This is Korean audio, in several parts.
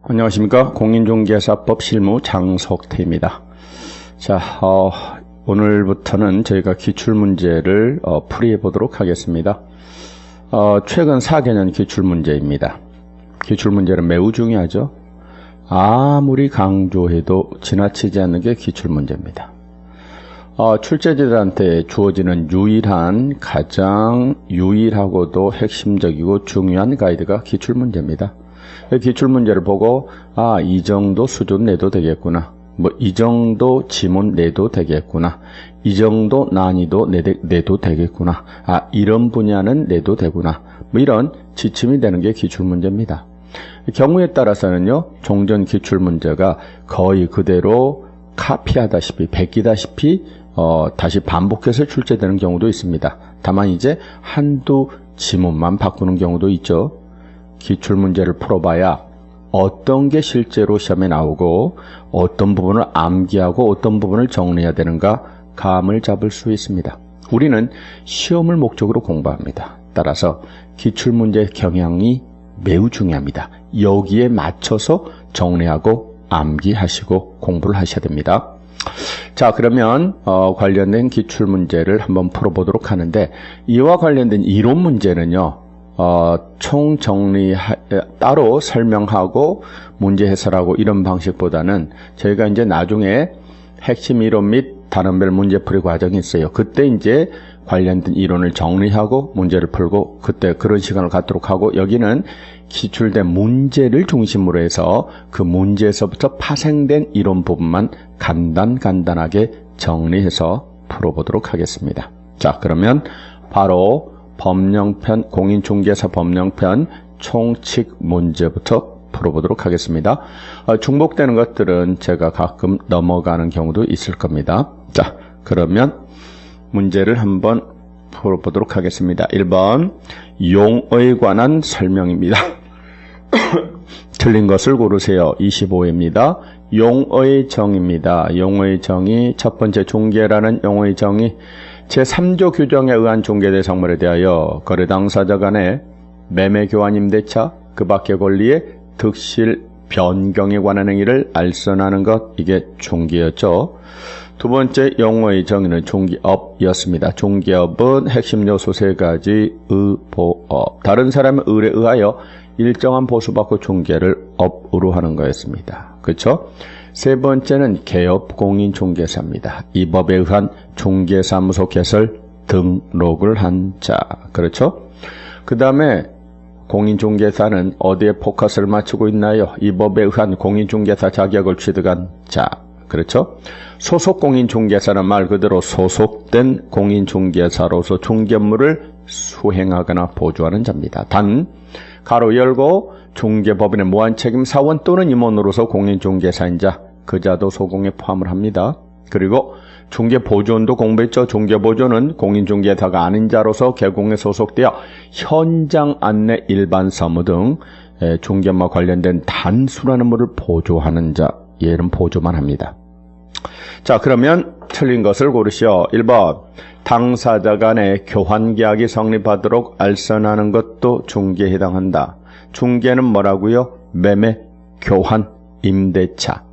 안녕하십니까. 공인중개사법 실무 장석태입니다. 자, 오늘부터는 저희가 기출문제를 풀이해 보도록 하겠습니다. 최근 4개년 기출문제입니다. 기출문제는 매우 중요하죠. 아무리 강조해도 지나치지 않는 게 기출문제입니다. 출제자들한테 주어지는 가장 유일하고도 핵심적이고 중요한 가이드가 기출문제입니다. 기출문제를 보고 이 정도 수준 내도 되겠구나, 이 정도 지문 내도 되겠구나, 이 정도 난이도 내도 되겠구나, 이런 분야는 내도 되구나, 이런 지침이 되는 게 기출문제입니다. 경우에 따라서는요, 종전 기출문제가 거의 그대로 카피하다시피 베끼다시피 다시 반복해서 출제되는 경우도 있습니다. 다만 이제 한두 지문만 바꾸는 경우도 있죠. 기출문제를 풀어봐야 어떤 게 실제로 시험에 나오고 어떤 부분을 암기하고 어떤 부분을 정리해야 되는가 감을 잡을 수 있습니다. 우리는 시험을 목적으로 공부합니다. 따라서 기출문제 경향이 매우 중요합니다. 여기에 맞춰서 정리하고 암기하시고 공부를 하셔야 됩니다. 자, 그러면 관련된 기출문제를 한번 풀어보도록 하는데, 이와 관련된 이론 문제는요, 총정리 따로 설명하고 문제 해설하고 이런 방식보다는 저희가 이제 나중에 핵심 이론 및 단원별 문제풀이 과정이 있어요. 그때 이제 관련된 이론을 정리하고 문제를 풀고 그때 그런 시간을 갖도록 하고, 여기는 기출된 문제를 중심으로 해서 그 문제에서부터 파생된 이론 부분만 간단하게 정리해서 풀어보도록 하겠습니다. 자, 그러면 바로 법령편, 공인중개사 법령편 총칙 문제부터 풀어보도록 하겠습니다. 중복되는 것들은 제가 가끔 넘어가는 경우도 있을 겁니다. 자, 그러면 문제를 한번 풀어보도록 하겠습니다. 1번, 용어에 관한 설명입니다. 틀린 것을 고르세요. 25회입니다. 용어의 정의입니다. 용어의 정의, 첫 번째 중개라는 용어의 정의, 제3조 규정에 의한 중개대상물에 대하여 거래 당사자 간의 매매 교환 임대차, 그 밖의 권리의 득실 변경에 관한 행위를 알선하는 것, 이게 중개였죠. 두 번째 용어의 정의는 중개업이었습니다. 중개업은 핵심 요소 3가지, 의보업, 다른 사람의 의뢰에 의하여 일정한 보수받고 중개를 업으로 하는 거였습니다. 그렇죠? 세 번째는 개업공인중개사입니다. 이 법에 의한 중개사무소 개설 등록을 한 자. 그렇죠? 그 다음에 공인중개사는 어디에 포커스를 맞추고 있나요? 이 법에 의한 공인중개사 자격을 취득한 자. 그렇죠? 소속공인중개사는 말 그대로 소속된 공인중개사로서 중개업무를 수행하거나 보조하는 자입니다. 단, 가로 열고 중개법인의 무한책임 사원 또는 임원으로서 공인중개사인 자, 그 자도 소공에 포함을 합니다. 그리고 중개보존도 공부했죠. 중개보존은 공인중개사가 아닌 자로서 개공에 소속되어 현장 안내 일반 사무 등 중개업과 관련된 단순한 업무를 보조하는 자, 얘는 보조만 합니다. 자, 그러면 틀린 것을 고르시오. 1번, 당사자 간의 교환계약이 성립하도록 알선하는 것도 중개에 해당한다. 중개는 뭐라고요? 매매, 교환, 임대차.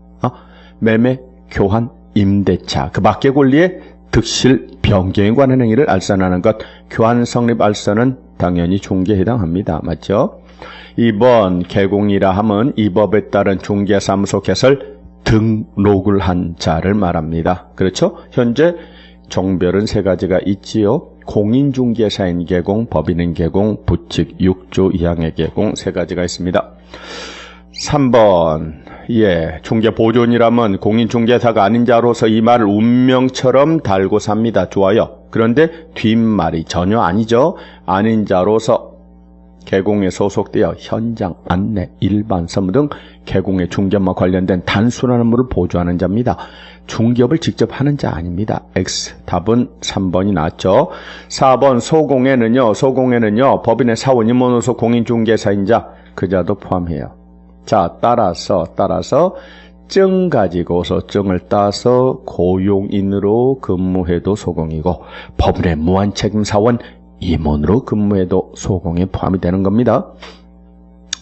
매매, 교환, 임대차. 그 밖의 권리의 득실, 변경에 관한 행위를 알선하는 것. 교환 성립 알선은 당연히 중개에 해당합니다. 맞죠? 2번, 개공이라 함은 이 법에 따른 중개사무소 개설 등록을 한 자를 말합니다. 그렇죠? 현재 종별은 3가지가 있지요. 공인중개사인 개공, 법인인 개공, 부칙 6조 2항의 개공 3가지가 있습니다. 3번, 중개보존이라면 공인중개사가 아닌 자로서 이 말을 운명처럼 달고 삽니다. 좋아요. 그런데 뒷말이 전혀 아니죠. 아닌 자로서 개공에 소속되어 현장 안내, 일반 사무 등 개공의 중개업과 관련된 단순한 업무를 보조하는 자입니다. 중개업을 직접 하는 자 아닙니다. X. 답은 3번이 나왔죠. 4번, 소공에는요, 법인의 사원 임원으로서 공인중개사인 자, 그 자도 포함해요. 자, 따라서 증 가지고서 증을 따서 고용인으로 근무해도 소공이고, 법인의 무한책임 사원 임원으로 근무해도 소공에 포함이 되는 겁니다.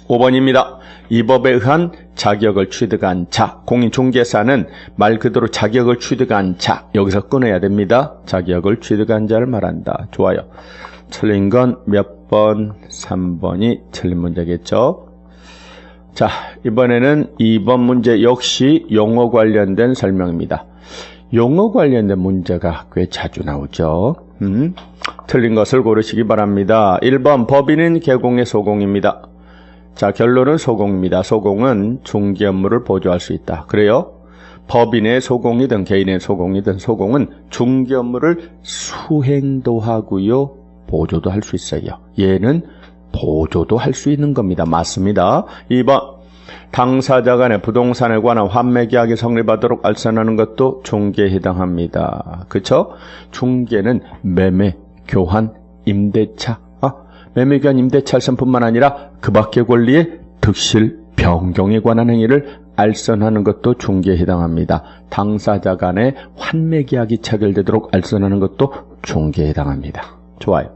5번입니다. 이 법에 의한 자격을 취득한 자. 공인중개사는 말 그대로 자격을 취득한 자. 여기서 끊어야 됩니다. 자격을 취득한 자를 말한다. 좋아요. 틀린 건 몇 번? 3번이 틀린 문제겠죠. 자, 이번에는 2번 문제 역시 용어 관련된 설명입니다. 용어 관련된 문제가 꽤 자주 나오죠. 틀린 것을 고르시기 바랍니다. 1번 법인은 개공의 소공입니다. 자, 결론은 소공입니다. 소공은 중개 업무를 보조할 수 있다. 그래요? 법인의 소공이든 개인의 소공이든 소공은 중개 업무를 수행도 하고요. 보조도 할 수 있어요. 얘는 보조도 할 수 있는 겁니다. 맞습니다. 2번 당사자 간의 부동산에 관한 환매계약이 성립하도록 알선하는 것도 중개에 해당합니다. 그렇죠? 중개는 매매, 교환, 임대차, 매매, 교환, 임대차 알선뿐만 아니라 그 밖의 권리의 득실, 변경에 관한 행위를 알선하는 것도 중개에 해당합니다. 당사자 간의 환매계약이 체결되도록 알선하는 것도 중개에 해당합니다. 좋아요.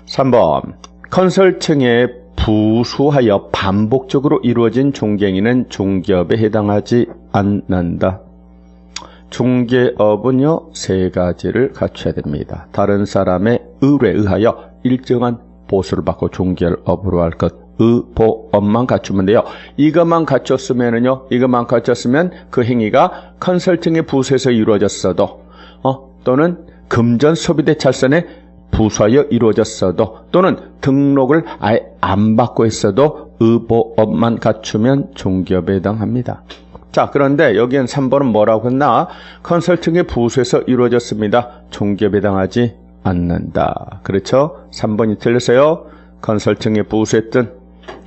3번 컨설팅에 부수하여 반복적으로 이루어진 중개행위는 중개업에 해당하지 않는다. 중개업은요, 세 가지를 갖춰야 됩니다. 다른 사람의 의뢰에 의하여 일정한 보수를 받고 중개업으로 할 것, 의보업만 갖추면 돼요. 이것만 갖췄으면 그 행위가 컨설팅의 부수에서 이루어졌어도, 또는 금전 소비대 찰선에 부수하여 이루어졌어도, 또는 등록을 아예 안 받고 있어도 의보업만 갖추면 중개업에 해당합니다. 자, 그런데 여기엔 3번은 뭐라고 했나? 컨설팅의 부수에서 이루어졌습니다. 중개업에 해당하지 않는다. 그렇죠? 3번이 틀렸어요. 컨설팅의 부수했든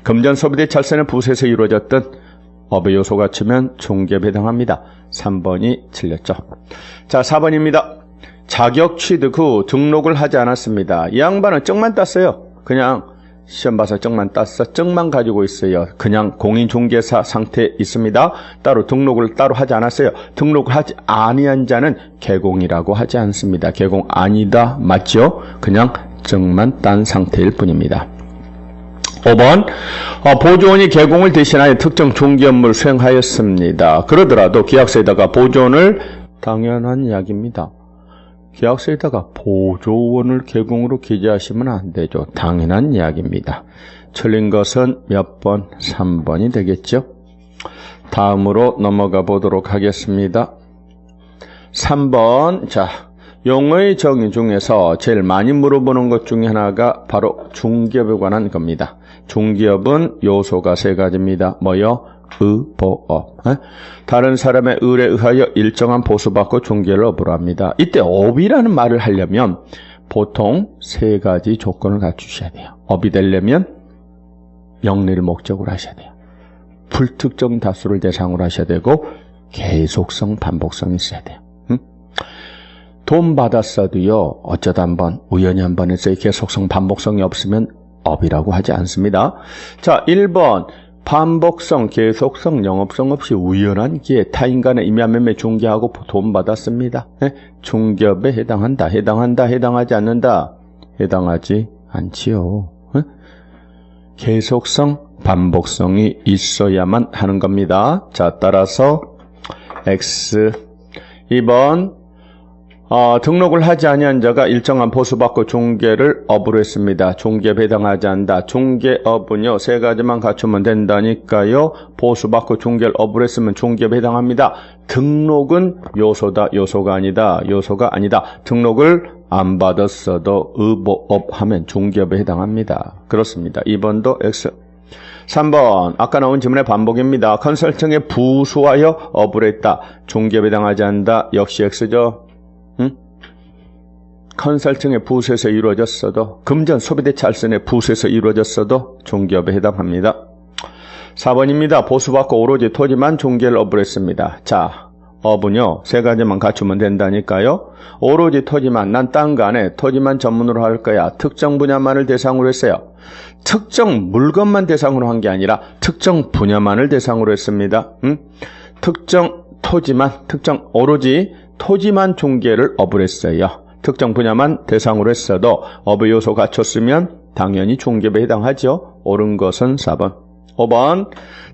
금전 소비대 찰선의 부수에서 이루어졌든 업의 요소 갖추면 중개업에 해당합니다. 3번이 틀렸죠. 자, 4번입니다. 자격 취득 후 등록을 하지 않았습니다. 이 양반은 증만 땄어요. 그냥 시험 봐서 증만 땄어. 증만 가지고 있어요. 그냥 공인중개사 상태에 있습니다. 따로 등록을 따로 하지 않았어요. 등록을 하지 아니한 자는 개공이라고 하지 않습니다. 개공 아니다. 맞죠? 그냥 증만 딴 상태일 뿐입니다. 5번 보조원이 개공을 대신하여 특정 중개 업무를 수행하였습니다. 그러더라도 계약서에다가 보조원을 당연한 이야기입니다. 계약서에다가 보조원을 개공으로 기재하시면 안 되죠. 당연한 이야기입니다. 틀린 것은 몇 번? 3번이 되겠죠. 다음으로 넘어가 보도록 하겠습니다. 3번. 자, 용어의 정의 중에서 제일 많이 물어보는 것 중에 하나가 바로 중개업에 관한 겁니다. 중개업은 요소가 세 가지입니다. 뭐요? 의보업. 다른 사람의 의뢰에 의하여 일정한 보수받고 중개를 업으로 합니다. 이때 업이라는 말을 하려면 보통 세 가지 조건을 갖추셔야 돼요. 업이 되려면 영리를 목적으로 하셔야 돼요. 불특정 다수를 대상으로 하셔야 되고 계속성, 반복성이 있어야 돼요. 돈 받았어도요, 어쩌다 한번, 우연히 한번 했어요. 계속성, 반복성이 없으면 업이라고 하지 않습니다. 자, 1번. 반복성, 계속성, 영업성 없이 우연한 기회, 타인 간의 임야매매 중개하고 돈 받았습니다. 중개업에 해당한다, 해당하지 않는다? 해당하지 않지요. 계속성, 반복성이 있어야만 하는 겁니다. 자, 따라서 X. 2번. 등록을 하지 아니한 자가 일정한 보수받고 중개를 업으로 했습니다. 중개업에 해당하지 않는다. 중개업은요, 세 가지만 갖추면 된다니까요. 보수받고 중개를 업으로 했으면 중개업에 해당합니다. 등록은 요소다. 요소가 아니다. 등록을 안 받았어도 의보업 하면 중개업에 해당합니다. 그렇습니다. 2번도 X. 3번. 아까 나온 질문의 반복입니다. 컨설팅에 부수하여 업으로 했다. 중개업에 해당하지 않는다. 역시 X죠. 컨설팅의 부수에서 이루어졌어도, 금전 소비대 찰선의 부수에서 이루어졌어도 중개업에 해당합니다. 4번입니다. 보수받고 오로지 토지만 중개를 업으로 했습니다. 자, 업은요, 세 가지만 갖추면 된다니까요. 오로지 토지만, 난 딴 거 안 해. 토지만 전문으로 할 거야. 특정 분야만을 대상으로 했어요. 특정 물건만 대상으로 한 게 아니라 특정 분야만을 대상으로 했습니다. 특정 토지만, 오로지 토지만 중개를 업으로 했어요. 특정 분야만 대상으로 했어도 업의 요소 갖췄으면 당연히 중개업에 해당하죠. 옳은 것은 4번. 5번.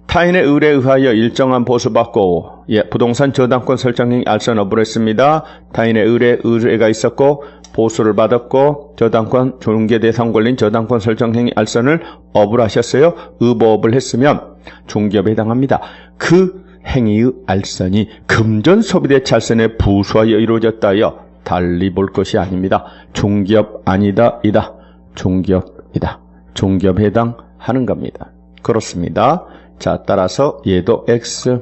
타인의 의뢰에 의하여 일정한 보수받고 부동산 저당권 설정행위 알선 어부를 했습니다. 타인의 의뢰가 있었고 보수를 받았고 저당권 중개 대상 걸린 저당권 설정행위 알선을 어부를 하셨어요. 의보업을 했으면 중개업에 해당합니다. 그 행위의 알선이 금전 소비대체 알선에 부수하여 이루어졌다여 달리 볼 것이 아닙니다. 중개업 아니다 이다. 중개업이다. 중개업에 해당하는 겁니다. 그렇습니다. 자, 따라서 얘도 X.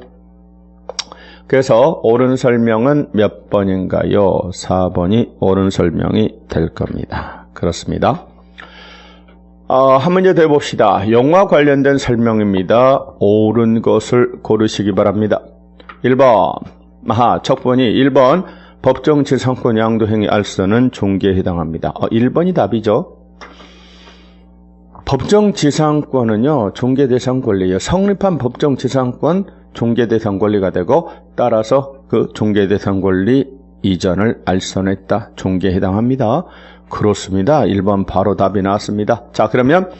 그래서 옳은 설명은 몇 번인가요? 4번이 옳은 설명이 될 겁니다. 그렇습니다. 한 문제 더 해봅시다. 용어와 관련된 설명입니다. 옳은 것을 고르시기 바랍니다. 1번. 첫 번이 1번. 법정지상권 양도행위 알선은 중개에 해당합니다. 1번이 답이죠. 법정지상권은요, 중개대상 권리예요. 성립한 법정지상권, 중개대상 권리가 되고, 따라서 그 중개대상 권리 이전을 알선했다. 중개에 해당합니다. 그렇습니다. 1번 바로 답이 나왔습니다. 자, 그러면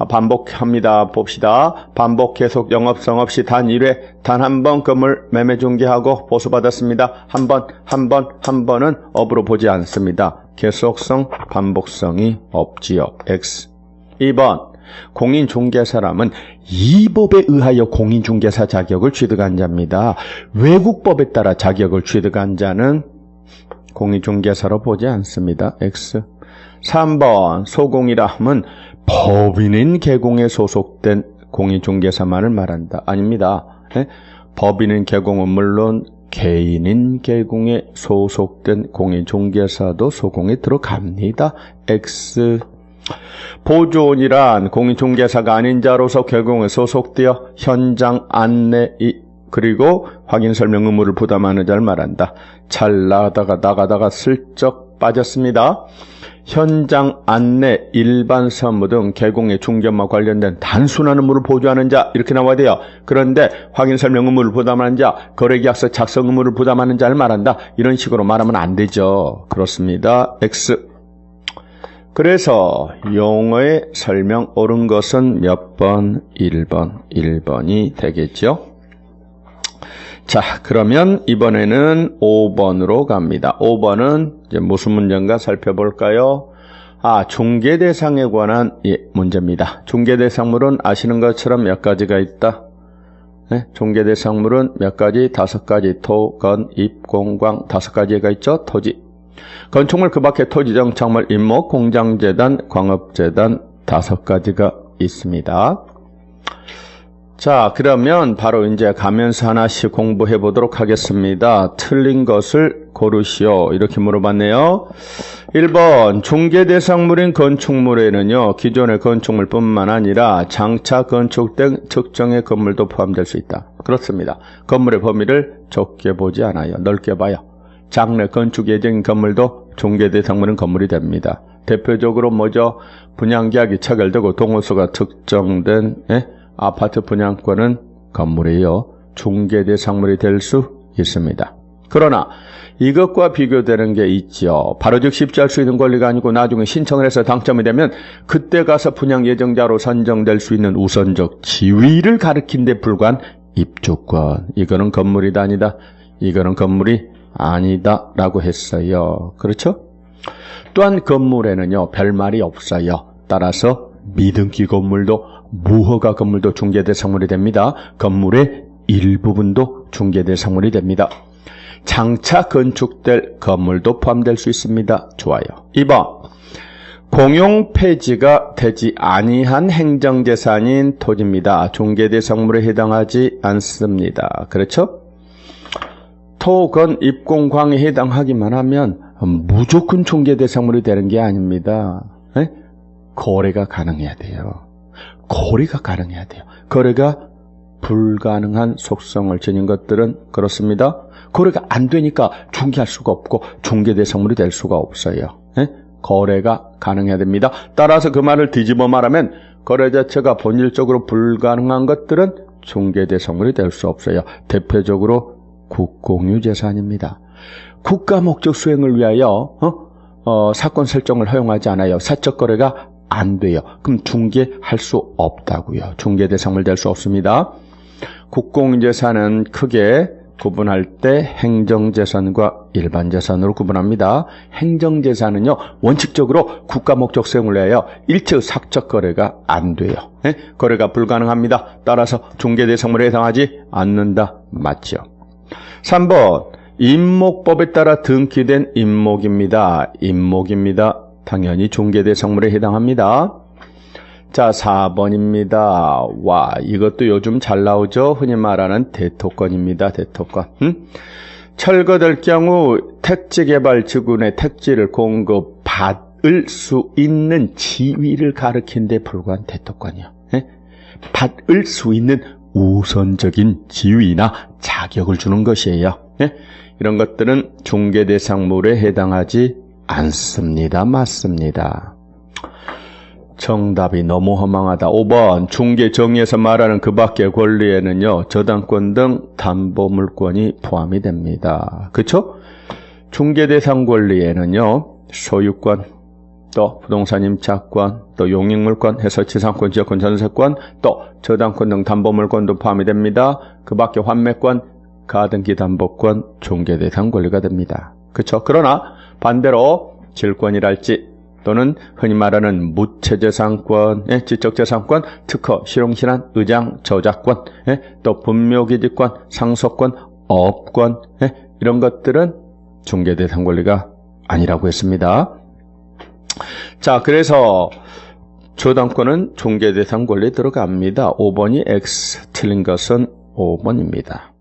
반복합니다. 봅시다. 반복 계속 영업성 없이 단 1회, 단 한 번 건물 매매 중개하고 보수받았습니다. 한 번은 업으로 보지 않습니다. 계속성, 반복성이 없지요. X. 2번. 공인중개사람은 이 법에 의하여 공인중개사 자격을 취득한 자입니다. 외국법에 따라 자격을 취득한 자는 공인중개사로 보지 않습니다. X. 3번. 소공이라 함은 법인인 계공에 소속된 공인중개사만을 말한다. 아닙니다. 법인인 계공은 물론 개인인 계공에 소속된 공인중개사도 소공에 들어갑니다. X. 보조원이란 공인중개사가 아닌 자로서 계공에 소속되어 현장 안내 그리고 확인설명 의무를 부담하는 자를 말한다. 잘 나가다가 슬쩍 빠졌습니다. 현장 안내, 일반 사무 등 계공의 중개업과 관련된 단순한 의무를 보조하는 자 이렇게 나와야 돼요. 그런데 확인설명 의무를 부담하는 자, 거래계약서 작성 의무를 부담하는 자를 말한다. 이런 식으로 말하면 안 되죠. 그렇습니다. X. 그래서 용어의 설명 옳은 것은 몇 번? 1번이 되겠죠. 자, 그러면 이번에는 5번으로 갑니다. 5번은 이제 무슨 문제인가 살펴볼까요? 중개대상에 관한 문제입니다. 중개대상물은 아시는 것처럼 몇 가지가 있다. 중개대상물은 몇 가지? 5가지. 토, 건, 입, 공, 광 5가지가 있죠. 토지. 건축물 그 밖에 토지, 정착물, 임목, 공장재단, 광업재단 5가지가 있습니다. 자, 그러면 바로 이제 가면서 하나씩 공부해 보도록 하겠습니다. 틀린 것을 고르시오. 이렇게 물어봤네요. 1번, 중개대상물인 건축물에는요, 기존의 건축물뿐만 아니라 장차 건축된 특정의 건물도 포함될 수 있다. 그렇습니다. 건물의 범위를 좁게 보지 않아요. 넓게 봐요. 장래 건축 예정인 건물도 중개대상물은 건물이 됩니다. 대표적으로 뭐죠? 분양계약이 체결되고 동호수가 특정된 아파트 분양권은 건물이요. 중개대상물이 될 수 있습니다. 그러나 이것과 비교되는 게 있죠. 바로 즉 쉽지 수 있는 권리가 아니고 나중에 신청을 해서 당첨이 되면 그때 가서 분양 예정자로 선정될 수 있는 우선적 지위를 가리킨 데 불과한 입주권. 이거는 건물이다 아니다. 이거는 건물이 아니다 라고 했어요. 그렇죠? 또한 건물에는요 별말이 없어요. 따라서 미등기 건물도 무허가 건물도 중개대상물이 됩니다. 건물의 일부분도 중개대상물이 됩니다. 장차 건축될 건물도 포함될 수 있습니다. 좋아요. 2번. 공용 폐지가 되지 아니한 행정재산인 토지입니다. 중개대상물에 해당하지 않습니다. 그렇죠? 토, 건, 입, 공, 광에 해당하기만 하면 무조건 중개대상물이 되는 게 아닙니다. 거래가 가능해야 돼요. 거래가 가능해야 돼요. 거래가 불가능한 속성을 지닌 것들은 그렇습니다. 거래가 안 되니까 중개할 수가 없고 중개대상물이 될 수가 없어요. 거래가 가능해야 됩니다. 따라서 그 말을 뒤집어 말하면 거래 자체가 본질적으로 불가능한 것들은 중개대상물이 될 수 없어요. 대표적으로 국공유 재산입니다. 국가 목적 수행을 위하여 사건 설정을 허용하지 않아요. 사적 거래가 안 돼요. 그럼 중개할 수 없다고요. 중개대상물 될 수 없습니다. 국공재산은 크게 구분할 때 행정재산과 일반재산으로 구분합니다. 행정재산은요, 원칙적으로 국가목적성을 내요. 일체의 사적 거래가 안 돼요. 네? 거래가 불가능합니다. 따라서 중개대상물에 해당하지 않는다. 맞죠? 3번, 임목법에 따라 등기된 임목입니다. 임목입니다. 당연히 중개대상물에 해당합니다. 자, 4번입니다. 와, 이것도 요즘 잘 나오죠? 흔히 말하는 대토권입니다. 대토권. 철거될 경우 택지개발지구내 택지를 공급받을 수 있는 지위를 가리킨 데 불과한 대토권이요. 예? 받을 수 있는 우선적인 지위나 자격을 주는 것이에요. 예? 이런 것들은 중개대상물에 해당하지 않습니다. 맞습니다. 정답이 너무 허망하다. 5번, 중개 정의에서 말하는 그 밖의 권리에는요, 저당권 등 담보물권이 포함이 됩니다. 그쵸? 중개 대상 권리에는요, 소유권, 또 부동산 임차권, 또 용익물권, 해서치상권, 지역권, 전세권, 또 저당권 등 담보물권도 포함이 됩니다. 그 밖에 환매권, 가등기 담보권, 중개 대상 권리가 됩니다. 그쵸? 그러나 반대로 질권이랄지 또는 흔히 말하는 무체재산권, 지적재산권, 특허, 실용신안, 의장, 저작권, 또 분묘기지권, 상속권, 업권, 이런 것들은 중개대상 권리가 아니라고 했습니다. 자, 그래서 저당권은 중개대상 권리에 들어갑니다. 5번이 X, 틀린 것은 5번입니다.